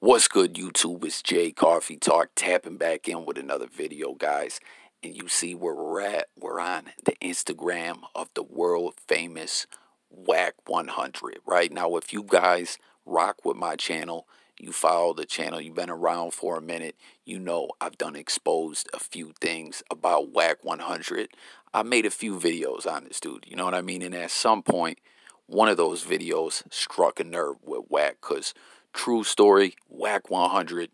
What's good, YouTube? It's Jay Coffee Talk, tapping back in with another video, guys. And you see where we're at. We're on the Instagram of the world famous WACK100. Right now, if you guys rock with my channel, you follow the channel, you've been around for a minute, you know I've done exposed a few things about WACK100. I made a few videos on this dude, you know what I mean? And at some point, one of those videos struck a nerve with Wack, because true story, WACK100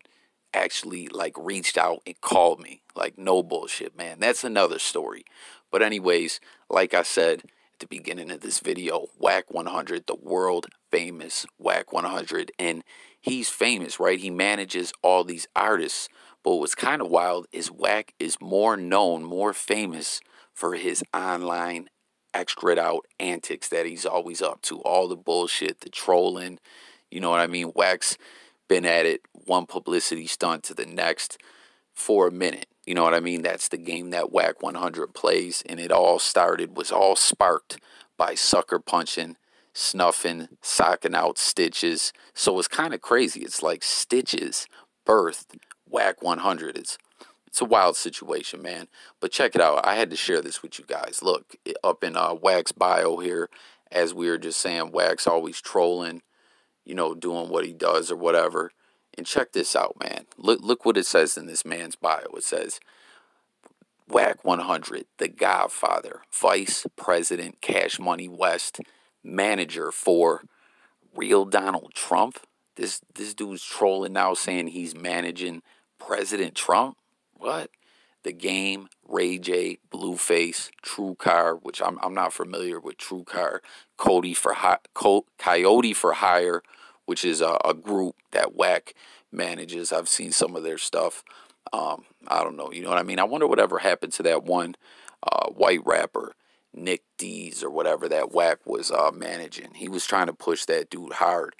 actually reached out and called me. Like, no bullshit, man. That's another story. But anyways, like I said at the beginning of this video, WACK100, the world famous WACK100, and he's famous, right? He manages all these artists. But what's kind of wild is Wack is more known, more famous for his online extra out antics that he's always up to. All the bullshit, the trolling, you know what I mean? Wack's been at it, one publicity stunt to the next for a minute. You know what I mean? That's the game that WACK100 plays, and it all sparked by sucker punching, snuffing, socking out Stitches. So it's kind of crazy. It's like Stitches birthed WACK100. It's a wild situation, man. But check it out. I had to share this with you guys. Look, up in Wack's bio here, as we were just saying, Wack's always trolling, you know, doing what he does or whatever. And check this out, man. Look what it says in this man's bio. It says, WACK100, the Godfather, Vice President Cash Money West, manager for real Donald Trump. This dude's trolling now, saying he's managing President Trump. What? The Game, Ray J, Blueface, True Car, which I'm not familiar with True Car, Coyote For Hire, which is a group that Wack manages. I've seen some of their stuff. I don't know, you know what I mean? I wonder whatever happened to that one white rapper, Nick D's or whatever, that Wack was managing. He was trying to push that dude hard.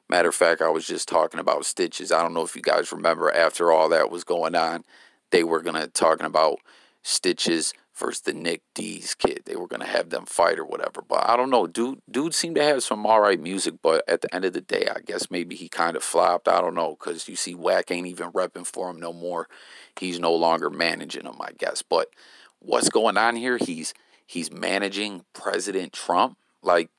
Matter of fact, I was just talking about Stitches. I don't know if you guys remember, after all that was going on, they were talking about Stitches versus the Nick D's kid. They were gonna have them fight or whatever. But I don't know. Dude seemed to have some alright music, but at the end of the day, I guess maybe he kind of flopped. I don't know, because you see Wack ain't even repping for him no more. He's no longer managing him, I guess. But what's going on here? He's managing President Trump. Like,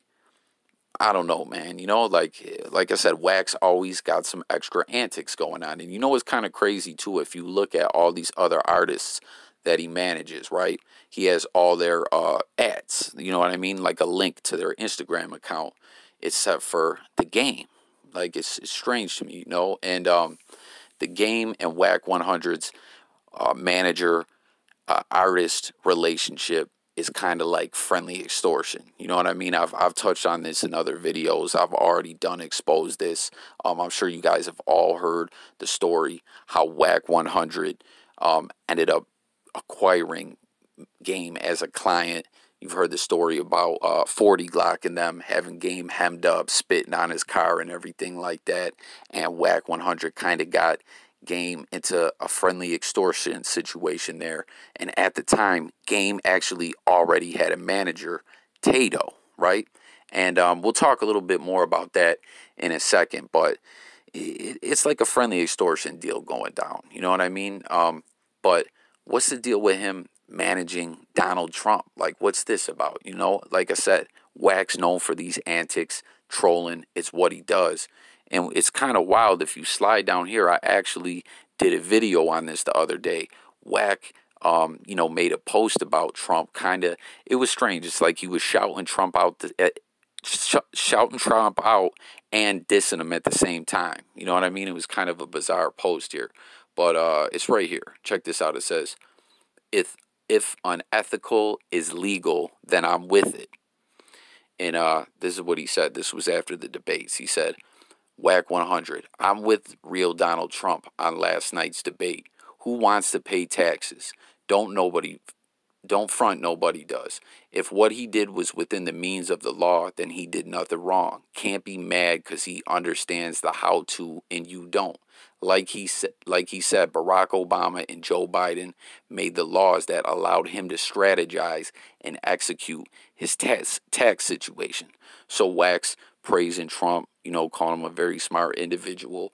I don't know, man. You know, like I said, Wack's always got some extra antics going on. And you know what's kind of crazy, too? If you look at all these other artists that he manages, right? He has all their ads, you know what I mean? Like a link to their Instagram account, except for the Game. Like, it's strange to me, you know? And the Game and WACK100's manager artist relationship is kind of like friendly extortion. You know what I mean? I've touched on this in other videos. I've already exposed this. I'm sure you guys have all heard the story how WACK100 ended up acquiring Game as a client. You've heard the story about 40 Glock and them having Game hemmed up, spitting on his car and everything like that. And WACK100 kind of got Game into a friendly extortion situation there. And at the time, Game actually already had a manager, Tato, right? And we'll talk a little bit more about that in a second. But it's like a friendly extortion deal going down. You know what I mean? But what's the deal with him managing Donald Trump? Like, what's this about? You know, like I said, Wack's known for these antics, trolling. It's what he does. And it's kind of wild. If you slide down here, I actually did a video on this the other day. Wack, you know, made a post about Trump. It was strange. It's like he was shouting Trump out, shouting Trump out and dissing him at the same time. You know what I mean? It was kind of a bizarre post here. But it's right here. Check this out. It says, if unethical is legal, then I'm with it. And this is what he said. This was after the debates. He said, WACK100, I'm with real Donald Trump on last night's debate. Who wants to pay taxes? Don't front, nobody does. If what he did was within the means of the law, then he did nothing wrong. Can't be mad because he understands the how-to and you don't. Like he said, Barack Obama and Joe Biden made the laws that allowed him to strategize and execute his tax situation. So Wack's praising Trump, you know, calling him a very smart individual.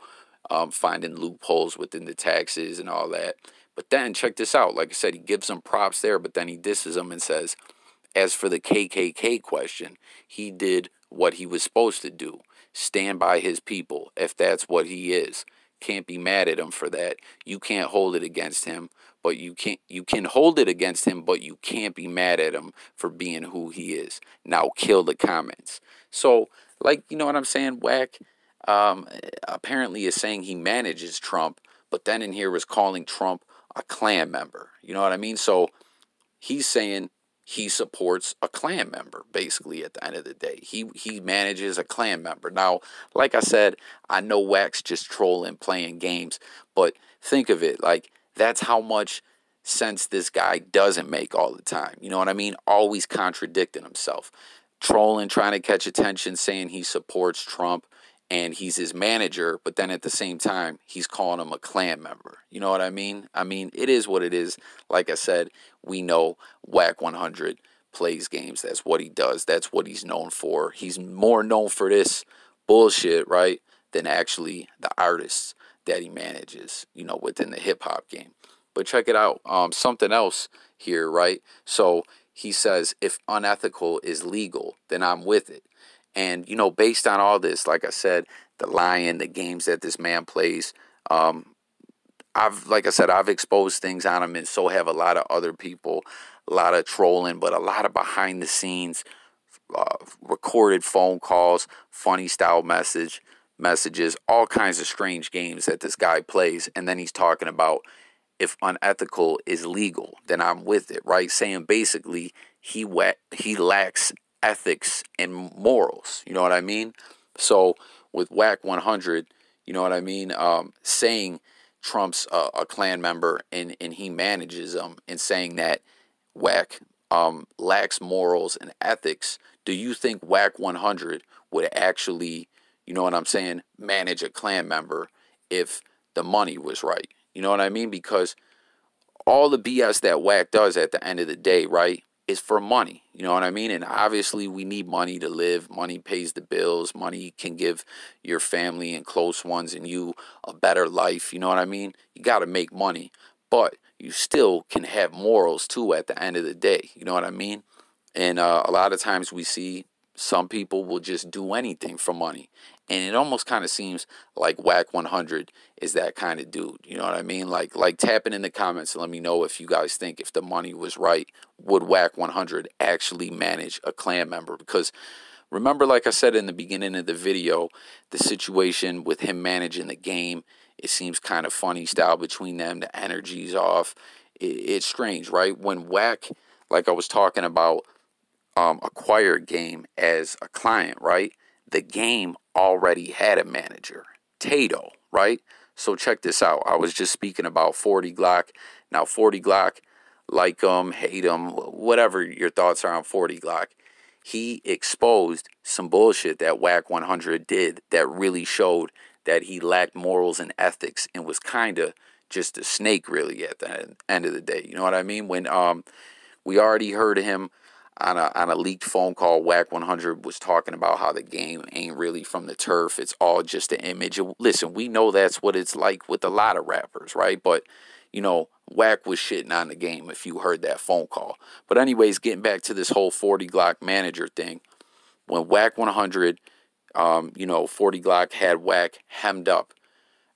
finding loopholes within the taxes and all that. But then check this out. Like I said, he gives them props there, but then he disses them and says, as for the KKK question, he did what he was supposed to do. Stand by his people, if that's what he is. Can't be mad at him for that. You can't hold it against him, but you can hold it against him, but you can't be mad at him for being who he is. Now kill the comments. So, like, you know what I'm saying? Wack apparently is saying he manages Trump, but then in here was calling Trump a Klan member. You know what I mean? So he's saying he supports a Klan member, basically, at the end of the day. He manages a Klan member. Now, like I said, I know Wack's just trolling, playing games, but think of it, like, that's how much sense this guy doesn't make all the time. You know what I mean? Always contradicting himself. Trolling, trying to catch attention, saying he supports Trump and he's his manager, but then at the same time, he's calling him a Klan member. You know what I mean? I mean, it is what it is. Like I said, we know WACK100 plays games. That's what he does. That's what he's known for. He's more known for this bullshit, right, than actually the artists that he manages, you know, within the hip-hop game. But check it out. Something else here, right? So he says, if unethical is legal, then I'm with it. And, you know, based on all this, like I said, the lying, the games that this man plays, like I said, I've exposed things on him, and so have a lot of other people, a lot of trolling, but a lot of behind the scenes, recorded phone calls, funny style messages, all kinds of strange games that this guy plays. And then he's talking about, if unethical is legal, then I'm with it, right? Saying basically he lacks ethics and morals. You know what I mean? So with WACK100, you know what I mean? Saying Trump's a Klan member and he manages them, and saying that Wack lacks morals and ethics. Do you think WACK100 would actually, you know what I'm saying, manage a Klan member if the money was right? You know what I mean? Because all the BS that Wack does at the end of the day, right, is for money. You know what I mean? And obviously we need money to live. Money pays the bills. Money can give your family and close ones and you a better life. You know what I mean? You got to make money, but you still can have morals too at the end of the day. You know what I mean? And a lot of times we see some people will just do anything for money. And it almost kind of seems like WACK100 is that kind of dude. You know what I mean? Like tapping in the comments and let me know if you guys think, if the money was right, would WACK100 actually manage a Klan member? Because remember, like I said in the beginning of the video, the situation with him managing the game, it seems kind of funny style between them. The energy's off. It's strange, right? When Wack, like I was talking about, acquired game as a client, right? The game already had a manager, Tato, right? So check this out. I was just speaking about 40 Glock. Now, 40 Glock, like him, hate him, whatever your thoughts are on 40 Glock, he exposed some bullshit that WACK100 did that really showed that he lacked morals and ethics and was kind of just a snake, really, at the end of the day. You know what I mean? When we already heard him on a leaked phone call, WACK100 was talking about how the game ain't really from the turf. It's all just an image. Listen, we know that's what it's like with a lot of rappers, right? But, you know, Wack was shitting on the game if you heard that phone call. But anyways, getting back to this whole 40 Glock manager thing, when WACK100, you know, 40 Glock had Wack hemmed up,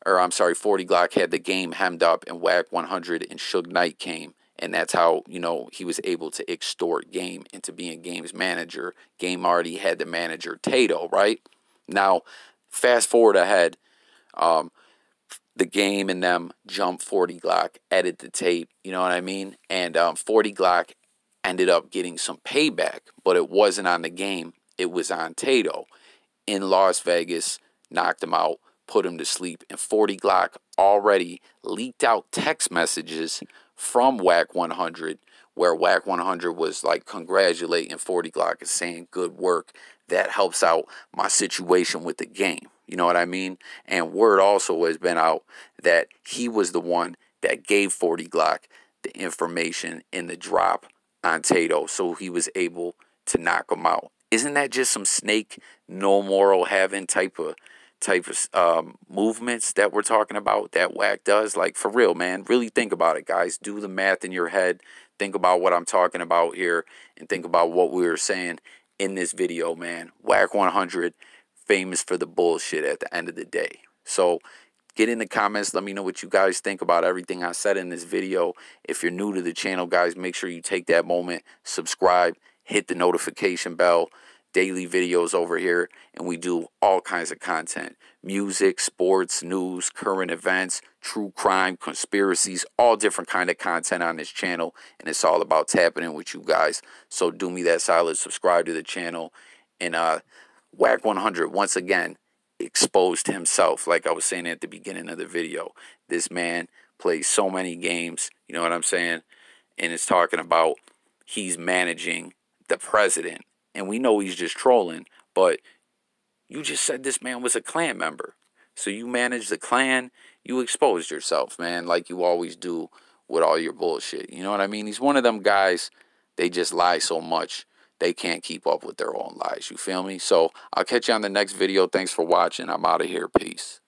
or I'm sorry, 40 Glock had the game hemmed up, and WACK100 and Suge Knight came. And that's how, you know, he was able to extort Game into being Game's manager. Game already had the manager, Tato, right? Now, fast forward ahead, the Game and them jump 40 Glock, edit the tape, you know what I mean? And 40 Glock ended up getting some payback, but it wasn't on the Game. It was on Tato in Las Vegas, knocked him out, put him to sleep. And 40 Glock already leaked out text messages from WACK100, where WACK100 was like congratulating 40 Glock and saying, good work, that helps out my situation with the game. You know what I mean? And word also has been out that he was the one that gave 40 Glock the information in the drop on Tato, so he was able to knock him out. Isn't that just some snake, no moral having type of type of movements that we're talking about that WACK does. Like, for real, man, really think about it, guys. Do the math in your head. Think about what I'm talking about here, and think about what we were saying in this video, man. WACK100, famous for the bullshit at the end of the day. So get in the comments. Let me know what you guys think about everything I said in this video. If you're new to the channel, guys, make sure you take that moment, subscribe, hit the notification bell. Daily videos over here, and we do all kinds of content: music, sports, news, current events, true crime, conspiracies, all different kind of content on this channel, and it's all about tapping in with you guys. So do me that solid, subscribe to the channel. And WACK100 once again exposed himself, like I was saying at the beginning of the video. This man plays so many games, you know what I'm saying? And it's talking about he's managing the president. And we know he's just trolling, but you just said this man was a Klan member. So you managed the Klan, you exposed yourself, man, like you always do with all your bullshit. You know what I mean? He's one of them guys, they just lie so much, they can't keep up with their own lies. You feel me? So I'll catch you on the next video. Thanks for watching. I'm out of here. Peace.